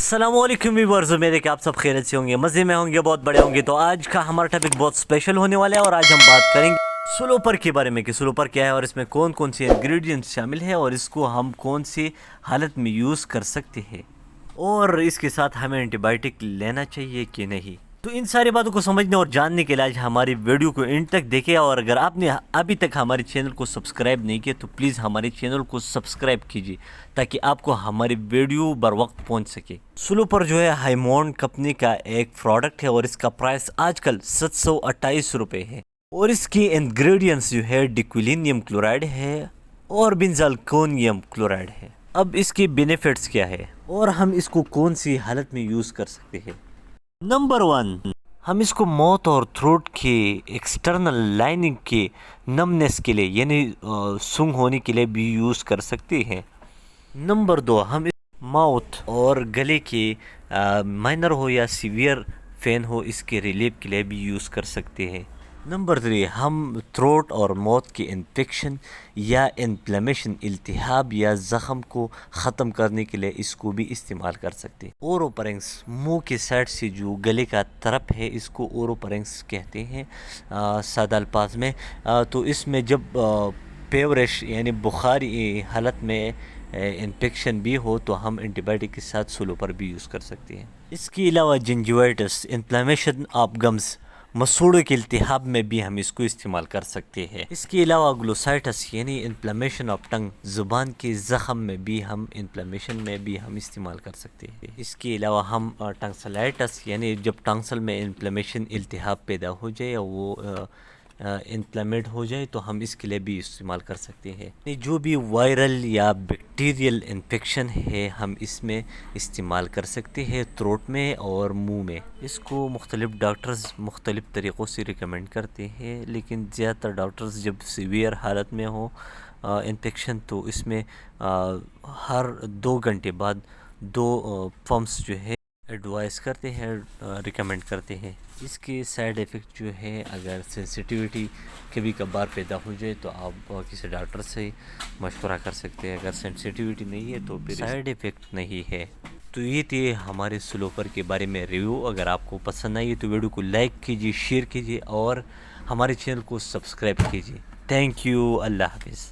अस्सलाम वालेकुम व्यूअर्स, उम्मीद है कि आप सब खैरियत से होंगे, मज़े में होंगे, बहुत बड़े होंगे। तो आज का हमारा टॉपिक बहुत स्पेशल होने वाला है और आज हम बात करेंगे स्लोपर के बारे में कि स्लोपर क्या है और इसमें कौन कौन से इंग्रेडिएंट्स शामिल है और इसको हम कौन सी हालत में यूज़ कर सकते हैं और इसके साथ हमें एंटीबायोटिक लेना चाहिए कि नहीं। तो इन सारी बातों को समझने और जानने के लिए आज हमारी वीडियो को एंड तक देखें। और अगर आपने अभी तक हमारे चैनल को सब्सक्राइब नहीं किया तो प्लीज़ हमारे चैनल को सब्सक्राइब कीजिए ताकि आपको हमारी वीडियो बर वक्त पहुंच सके। स्लोपर जो है हाईमोंड कंपनी का एक प्रोडक्ट है और इसका प्राइस आजकल 728 रुपये है और इसके इंग्रेडिएंट्स जो है डिक्विलिनियम क्लोराइड है और बेंजालकोनियम क्लोराइड है। अब इसके बेनिफिट्स क्या है और हम इसको कौन सी हालत में यूज़ कर सकते हैं। नंबर 1, हम इसको माउथ और थ्रोट के एक्सटर्नल लाइनिंग के नमनेस के लिए यानी सूंघ होने के लिए भी यूज़ कर सकते हैं। नंबर 2, हम माउथ और गले के माइनर हो या सीवियर पेन हो इसके रिलीफ के लिए भी यूज़ कर सकते हैं। नंबर 3, हम थ्रोट और माउथ के इन्फेक्शन या इन्फ्लेमेशन इल्तिहाब या ज़ख़म को ख़त्म करने के लिए इसको भी इस्तेमाल कर सकते हैं। ओरोफैरिंक्स, मुंह के साइड से जो गले का तरफ है इसको ओरोफैरिंक्स कहते हैं सादा अल्फाज में। तो इसमें जब फेवरिश यानी बुखारी हालत में इन्फेक्शन भी हो तो हम एंटीबायोटिक के साथ स्लोपर भी यूज़ कर सकते हैं। इसके अलावा जिंजिवाइटिस, इन्फ्लेमेशन ऑफ गम्स, मसूड़ों के इल्तिहाब में भी हम इसको इस्तेमाल कर सकते हैं। इसके अलावा ग्लोसाइटिस यानी इन्फ्लेमेशन ऑफ टंग, ज़ुबान के ज़ख़म में भी हम इस्तेमाल कर सकते हैं। इसके अलावा हम टंगसलाइटिस यानी जब टंगसल में इन्फ्लेमेशन इल्तिहाब पैदा हो जाए या वो इन्फ्लेमेड हो जाए तो हम इसके लिए भी इस्तेमाल कर सकते हैं। जो भी वायरल या बैक्टीरियल इन्फेक्शन है हम इसमें इस्तेमाल कर सकते हैं थ्रोट में और मुंह में। इसको मुख्तलिफ डॉक्टर्स मुख्तलिफ तरीक़ों से रिकमेंड करते हैं, लेकिन ज़्यादातर डॉक्टर्स जब सीवियर हालत में हो इन्फेक्शन तो इसमें हर 2 घंटे बाद 2 पम्प्स जो है एडवाइस करते हैं, रिकमेंड करते हैं। इसके साइड इफ़ेक्ट जो है अगर सेंसिटिविटी कभी कभार पैदा हो जाए तो आप किसी डॉक्टर से मशवरा कर सकते हैं। अगर सेंसिटिविटी नहीं है तो फिर साइड इफ़ेक्ट नहीं है। तो ये थे हमारे स्लोपर के बारे में रिव्यू। अगर आपको पसंद आई तो वीडियो को लाइक कीजिए, शेयर कीजिए और हमारे चैनल को सब्सक्राइब कीजिए। थैंक यू, अल्लाह हाफिज़।